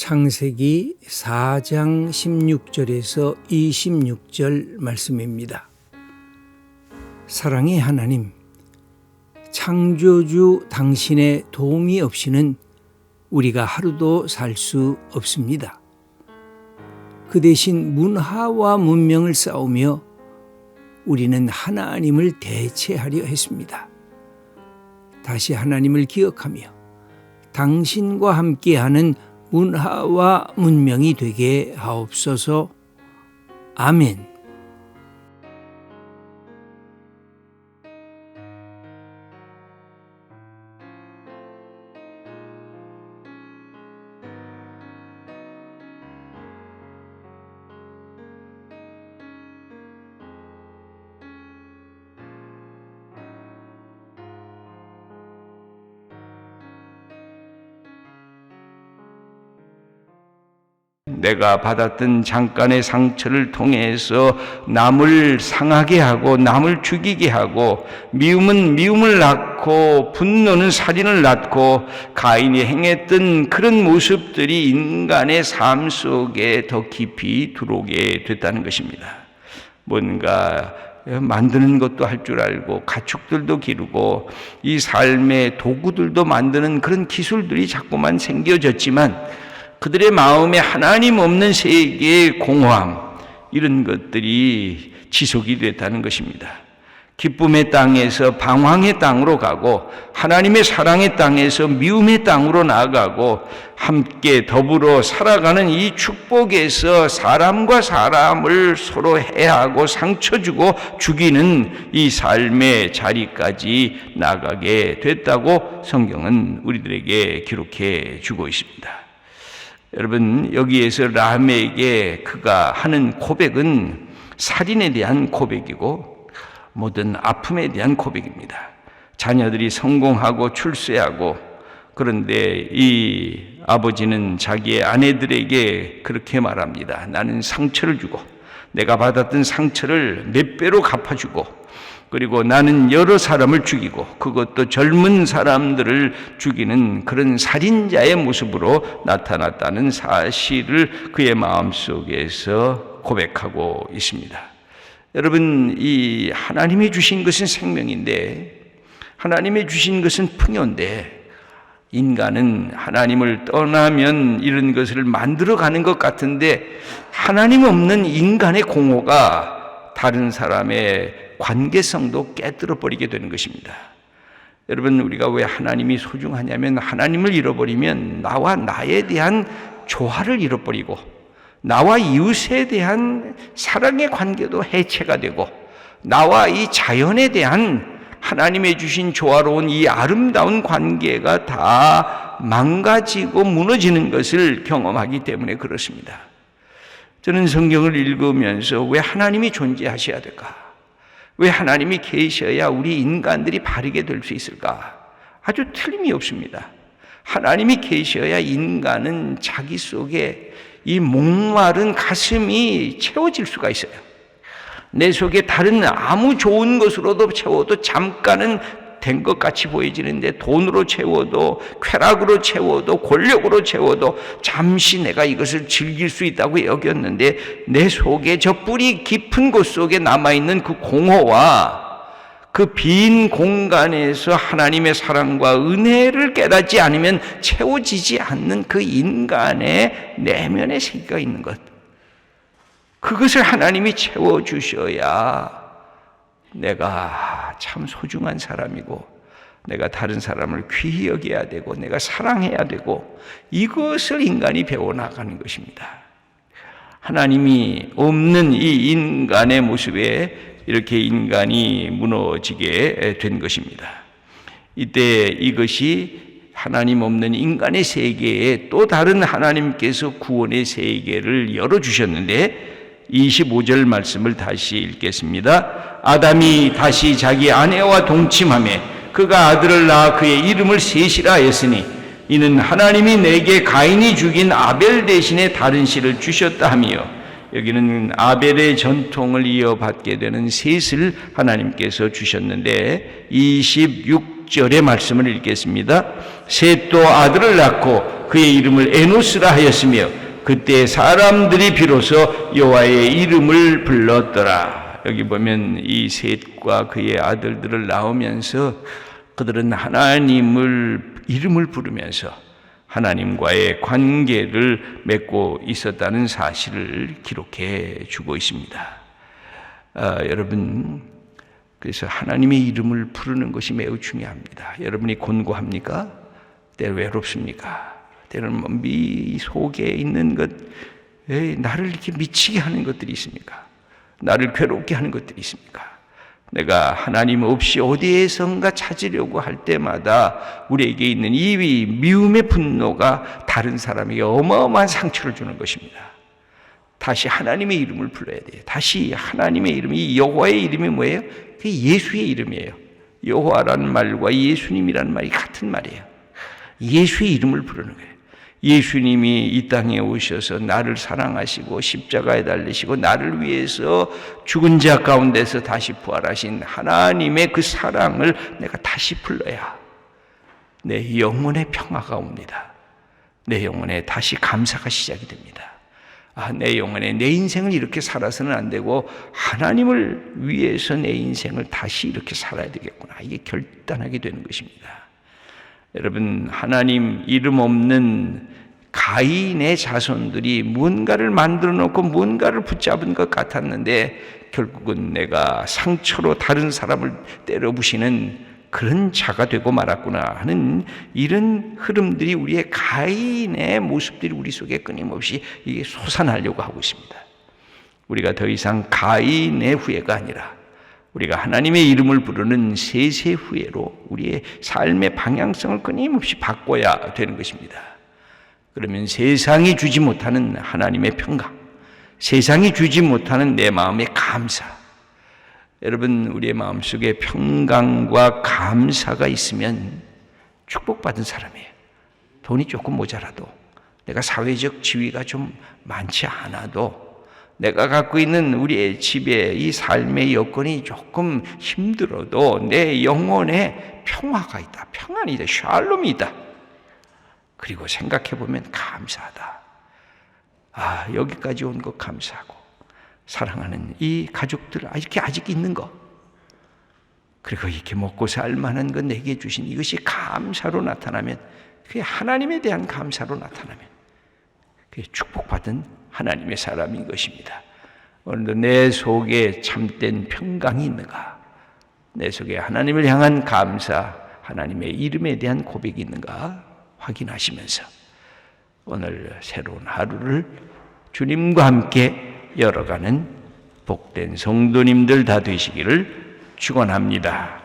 창세기 4장 16절에서 26절 말씀입니다. 사랑의 하나님, 창조주 당신의 도움이 없이는 우리가 하루도 살 수 없습니다. 그 대신 문화와 문명을 쌓으며 우리는 하나님을 대체하려 했습니다. 다시 하나님을 기억하며 당신과 함께하는 문화와 문명이 되게 하옵소서. 아멘. 내가 받았던 잠깐의 상처를 통해서 남을 상하게 하고 남을 죽이게 하고 미움은 미움을 낳고 분노는 살인을 낳고 가인이 행했던 그런 모습들이 인간의 삶 속에 더 깊이 들어오게 됐다는 것입니다. 뭔가 만드는 것도 할 줄 알고 가축들도 기르고 이 삶의 도구들도 만드는 그런 기술들이 자꾸만 생겨졌지만 그들의 마음에 하나님 없는 세계의 공허함, 이런 것들이 지속이 됐다는 것입니다. 기쁨의 땅에서 방황의 땅으로 가고 하나님의 사랑의 땅에서 미움의 땅으로 나아가고 함께 더불어 살아가는 이 축복에서 사람과 사람을 서로 해하고 상처 주고 죽이는 이 삶의 자리까지 나가게 됐다고 성경은 우리들에게 기록해 주고 있습니다. 여러분, 여기에서 라멕에게 그가 하는 고백은 살인에 대한 고백이고 모든 아픔에 대한 고백입니다. 자녀들이 성공하고 출세하고, 그런데 이 아버지는 자기의 아내들에게 그렇게 말합니다. 나는 상처를 주고 내가 받았던 상처를 몇 배로 갚아주고, 그리고 나는 여러 사람을 죽이고 그것도 젊은 사람들을 죽이는 그런 살인자의 모습으로 나타났다는 사실을 그의 마음속에서 고백하고 있습니다. 여러분, 이 하나님이 주신 것은 생명인데, 하나님이 주신 것은 풍요인데, 인간은 하나님을 떠나면 이런 것을 만들어가는 것 같은데 하나님 없는 인간의 공허가 다른 사람의 관계성도 깨뜨려 버리게 되는 것입니다. 여러분, 우리가 왜 하나님이 소중하냐면 하나님을 잃어버리면 나와 나에 대한 조화를 잃어버리고 나와 이웃에 대한 사랑의 관계도 해체가 되고 나와 이 자연에 대한 하나님의 주신 조화로운 이 아름다운 관계가 다 망가지고 무너지는 것을 경험하기 때문에 그렇습니다. 저는 성경을 읽으면서 왜 하나님이 존재하셔야 될까? 왜 하나님이 계셔야 우리 인간들이 바르게 될 수 있을까? 아주 틀림이 없습니다. 하나님이 계셔야 인간은 자기 속에 이 목마른 가슴이 채워질 수가 있어요. 내 속에 다른 아무 좋은 것으로도 채워도 잠깐은 된 것 같이 보여지는데 돈으로 채워도 쾌락으로 채워도 권력으로 채워도 잠시 내가 이것을 즐길 수 있다고 여겼는데 내 속에 저 뿌리 깊은 곳 속에 남아있는 그 공허와 그 빈 공간에서 하나님의 사랑과 은혜를 깨닫지 않으면 채워지지 않는 그 인간의 내면의 세계가 있는 것, 그것을 하나님이 채워주셔야 내가 참 소중한 사람이고 내가 다른 사람을 귀히 여겨야 되고 내가 사랑해야 되고, 이것을 인간이 배워나가는 것입니다. 하나님이 없는 이 인간의 모습에 이렇게 인간이 무너지게 된 것입니다. 이때 이것이 하나님 없는 인간의 세계에 또 다른 하나님께서 구원의 세계를 열어주셨는데, 25절 말씀을 다시 읽겠습니다. 아담이 다시 자기 아내와 동침하며 그가 아들을 낳아 그의 이름을 셋이라 했으니 이는 하나님이 내게 가인이 죽인 아벨 대신에 다른 씨를 주셨다 하며, 여기는 아벨의 전통을 이어받게 되는 셋을 하나님께서 주셨는데 26 6절의 말씀을 읽겠습니다. 셋도 아들을 낳고 그의 이름을 에노스라 하였으며 그때 사람들이 비로소 여호와의 이름을 불렀더라. 여기 보면 이 셋과 그의 아들들을 낳으면서 그들은 하나님을 이름을 부르면서 하나님과의 관계를 맺고 있었다는 사실을 기록해 주고 있습니다. 여러분, 그래서 하나님의 이름을 부르는 것이 매우 중요합니다. 여러분이 곤고합니까? 때로 외롭습니까? 때로는 미 속에 있는 것, 나를 이렇게 미치게 하는 것들이 있습니까? 나를 괴롭게 하는 것들이 있습니까? 내가 하나님 없이 어디에선가 찾으려고 할 때마다 우리에게 있는 이 미움의 분노가 다른 사람에게 어마어마한 상처를 주는 것입니다. 다시 하나님의 이름을 불러야 돼요. 다시 하나님의 이름, 이 여호와의 이름이 뭐예요? 그게 예수의 이름이에요. 여호와라는 말과 예수님이라는 말이 같은 말이에요. 예수의 이름을 부르는 거예요. 예수님이 이 땅에 오셔서 나를 사랑하시고 십자가에 달리시고 나를 위해서 죽은 자 가운데서 다시 부활하신 하나님의 그 사랑을 내가 다시 불러야 내 영혼의 평화가 옵니다. 내 영혼에 다시 감사가 시작이 됩니다. 내 영혼에 내 인생을 이렇게 살아서는 안 되고 하나님을 위해서 내 인생을 다시 이렇게 살아야 되겠구나. 이게 결단하게 되는 것입니다. 여러분, 하나님 이름 없는 가인의 자손들이 무언가를 만들어 놓고 무언가를 붙잡은 것 같았는데 결국은 내가 상처로 다른 사람을 때려 부시는 그런 자가 되고 말았구나 하는 이런 흐름들이 우리의 가인의 모습들이 우리 속에 끊임없이 이게 솟아나려고 하고 있습니다. 우리가 더 이상 가인의 후예가 아니라 우리가 하나님의 이름을 부르는 셋의 후예로 우리의 삶의 방향성을 끊임없이 바꿔야 되는 것입니다. 그러면 세상이 주지 못하는 하나님의 평강, 세상이 주지 못하는 내 마음의 감사, 여러분, 우리의 마음속에 평강과 감사가 있으면 축복받은 사람이에요. 돈이 조금 모자라도, 내가 사회적 지위가 좀 많지 않아도, 내가 갖고 있는 우리의 집에 이 삶의 여건이 조금 힘들어도 내 영혼에 평화가 있다, 평안이 있다, 샬롬이 있다. 그리고 생각해보면 감사하다. 여기까지 온 것 감사하고 사랑하는 이 가족들 이렇게 아직 있는 거, 그리고 이렇게 먹고 살만한 건 내게 주신 이것이 감사로 나타나면, 그게 하나님에 대한 감사로 나타나면 그게 축복받은 하나님의 사람인 것입니다. 오늘도 내 속에 참된 평강이 있는가, 내 속에 하나님을 향한 감사, 하나님의 이름에 대한 고백이 있는가 확인하시면서 오늘 새로운 하루를 주님과 함께 열어가는 복된 성도님들 다 되시기를 축원합니다.